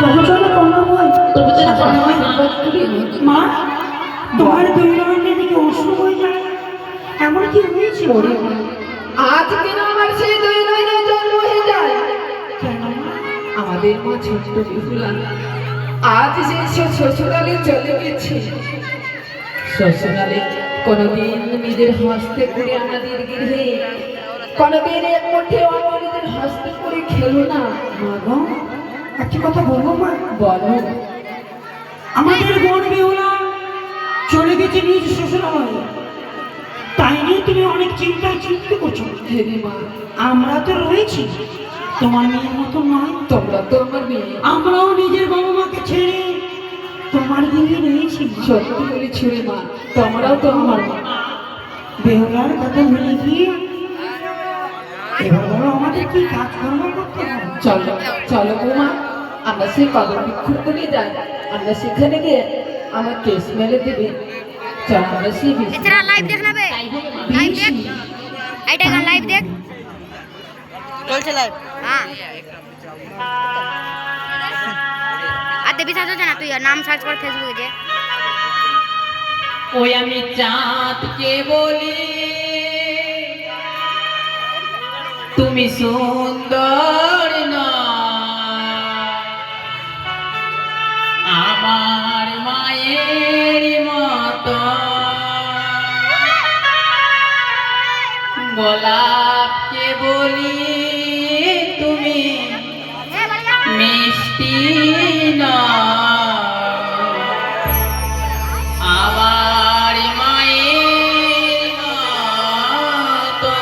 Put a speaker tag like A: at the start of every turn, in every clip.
A: প্রবচন কর্ণময় মা, তোমার দৈনন্দিন দিকে অশ্রু হয়ে যায়, এমন কি হয়েছে?
B: আজ কেন আমার সেই দৈনন্দিন জন্ম হয়ে যায়?
A: কেন মা?
B: আমাদের মা ছোট্ট বিহুলা আজ যে সে শ্বশুরালে চলে গেছে। শ্বশুরালে কোনোদিন নিজের হস্তে করে আমাদের গৃহে কোনোদিন এক মুঠে আমাদের হস্তে করে খেলো না।
A: মা গো, একটা কথা বলবো মা?
B: বলো।
A: আমাদের বোন বেহুলা চলে গেছে নিজ শ্বশুরালয়ে, তাই নিয়ে তুমি অনেক চিন্তিত করছো।
B: হেরে মা,
A: আমরা তো রয়েছি, তোমার মেয়ের মতো নয়।
B: তোমরা তো আমার মেয়ে।
A: আমরাও নিজের বাবা মাকে ছেড়ে তোমার দিকে রয়েছি।
B: সত্যি বলেছি রে মা, তোমরাও তো আমার মা।
A: বেহুলার কথা ভুলে গিয়ে এবার বলো আমাদের কি কাজকর্ম করতে হবে?
B: চলো চলো বৌমা, আমরা সেই কদম বিক্ষুর করে যাই। আমরা সেখানে গিয়ে আমার কেস মেলে দেবে। চলো আমরা সেই
C: এছাড়া লাইভ দেখ না বে, লাইভ দেখ, এইটা গান লাইভ দেখ,
D: চলছে লাইভ।
C: হ্যাঁ আর দেবী সাজো না, তুই নাম সার্চ কর ফেসবুকে যে।
B: ওই আমি চাঁদকে বলি তুমি সুন্দর না, আমার মায়ের মতো গোলাপকে বলি তুমি মিষ্টি না, আমার মায়ের মতো।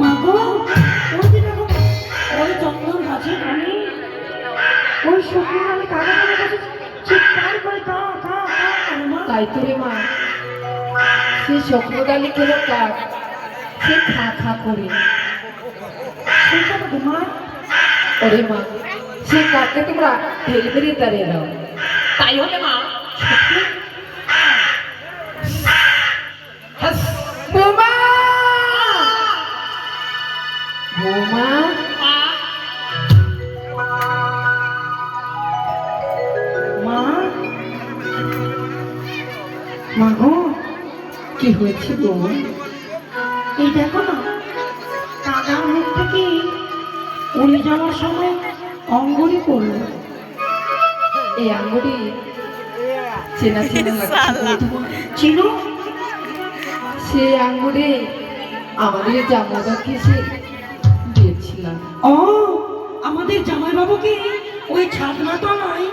A: মা গো, ওই যে দেখো, ওই চন্দন গাছের কানে ওই শুকনো আমি কাকাদের কাছে চিৎকার করে কা কা কা করে মা।
B: তাই তো রে মা, সে স্বপ্নদালি খেলো কাক, সে খা খা করে।
A: সেই কথা তো মা।
B: ওরে মা, সে কাককে তোমরা ঢেলে বেরিয়ে দাঁড়িয়ে দাও। তাই হলে মা, বৌমা বৌমা,
A: মা, মা গো,
B: কি হয়েছে গো?
A: এই দেখো না, কাকার মুখ থেকে উড়ে যাওয়ার সময় অঙ্গুলি পড়লো।
B: এই আঙ্গুরি চেনা চেনা লাগছে।
A: ছিল
B: সে আঙ্গুরে আমাদের জামাইবাবুকে সে দিয়েছিলাম।
A: ও, আমাদের জামাইবাবুকে ওই ছাদনা তলায়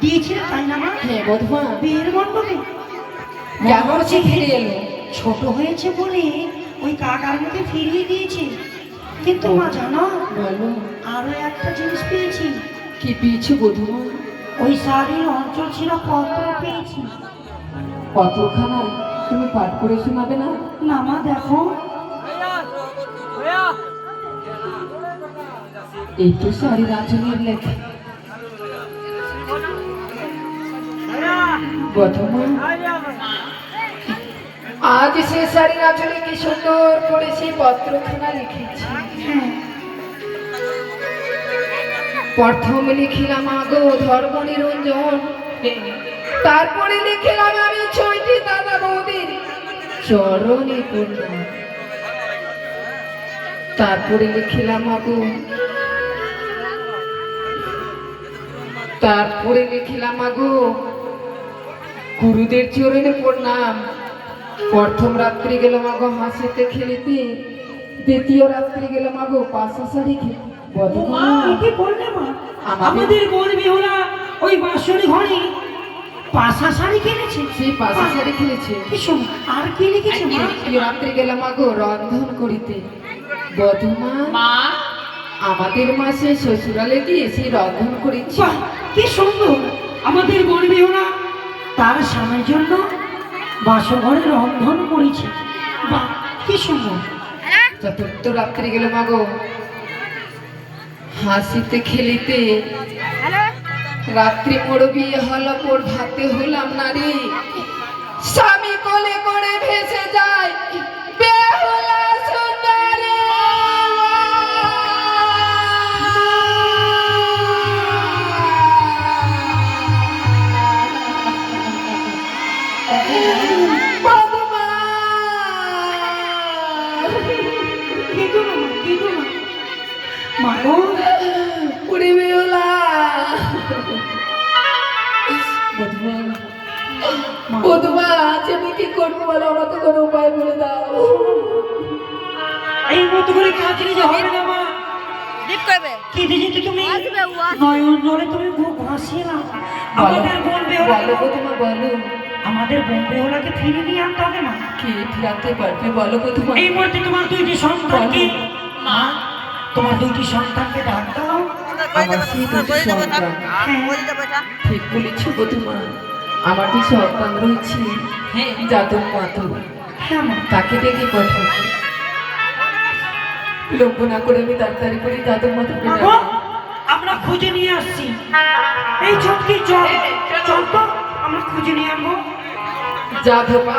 A: দিয়েছিল তাই না মা?
B: হ্যাঁ বধুমা,
A: বিয়ের মণ্ডপে
B: কেমন সে ফিরে এলো?
A: ছোট হয়েছে বলে ওই কাকার মুখে ফিরিয়ে দিয়েছে। কিন্তু মা জানো,
B: বলো,
A: আরো একটা জিনিস পেয়েছি।
B: কি পেয়েছো বধুমা?
A: ওই শাড়ির অঞ্চল ছিল পত্র পেয়েছি।
B: কতখানা? তুমি পাঠ করে শোনাবে না?
A: না মা দেখো,
B: এই তো শাড়ি রাঁচনের লেখা। বধূমা, আজ সে শাড়ি রাঁচনে কি সুন্দর করে সেই পত্রখানা লিখেছি।
A: হ্যাঁ
B: প্রথম লিখিলাম আগো ধর্ম নিরঞ্জন, তারপরে লিখিলাম আমি ছয়টি দাদা বৌদির চরণে পূর্ণ, তারপরে লিখিলাম আগো, তারপরে লিখিলাম আগো গুরুদের চরণে প্রণাম। প্রথম রাত্রি গেলাম আগো হাসিতে খেলিতে, দ্বিতীয় রাত্রি গেলাম আগো পাশা শাড়ি খেতে।
A: মা একে বললে মা,
B: আমাদের-
A: আমাদের বোন বেহুলা ওই বাঁশরি ঘরে পাশা শাড়ি কিনেছে।
B: সেই পাশা শাড়ি খেলেছে।
A: কি শোনো, আর কি লিখেছে মা?
B: তৃতীয় রাত্রে গেলাম আগো রন্ধন করিতে। বধূমা, আমাদের মাসে শ্বশুরালে গিয়ে সেই রন্ধন করেছি।
A: বাহ, কি সুন্দর! আমাদের বোন বেহুলা তার স্বামীর জন্য বাসঘরে রন্ধন করেছে। বাহ, কি সুন্দর!
B: চতুর্থ রাত্রি গেলাম আগো হাসিতে খেলিতে, রাত্রি মোড় বিয়ে হলো পর ভাতে হলাম নারী, স্বামী কোলে করে ভেসে যায় বেহুলা সুন্দরী। বধূমা,
A: কেঁদো না মা, কেঁদো না। মা গো,
B: উড়ে বেহুলা। বধূমা, বধূমা, আজ আমি কি করবো বলো, আমাকে কোনো উপায় বলে দাও।
A: এই মতো করে কাঁদলে যে হবে না মা।
D: ডিট করবে
A: কেঁদে যেতে তুমি
D: আসবে, ও আসবে।
A: নয়ন জলে তুমি মুখ ভাসিয়ে নাও। আমাদের বোন বেহুলা,
B: বলো বধূমা বলো,
A: আমাদের বোন বেহুলাকে ফিরে নিয়ে আনতে হবে না।
B: কে ফিরাতে পারবে বলো বধূমা।
A: এই মুহূর্তে তোমার দুইটি সন্তানকে, মা তোমার দুইটি সন্তানকে ডাক দাও।
B: আমার সেই দুটি সন্তান, ঠিক বলেছ বধূমা, আমার যে সন্তান রয়েছে যাদব মাধব,
A: হ্যাঁ মা,
B: তাকে ডেকে পাঠাবো। বিলম্ব না করে আমি তাড়াতাড়ি করে যাদব মাধবকে
A: মা গো,
B: ডাকবো।
A: আমরা খুঁজে নিয়ে আসছি। এই ছোটকি চল, চল তো আমরা খুঁজে নিয়ে আনবো।
B: যাদব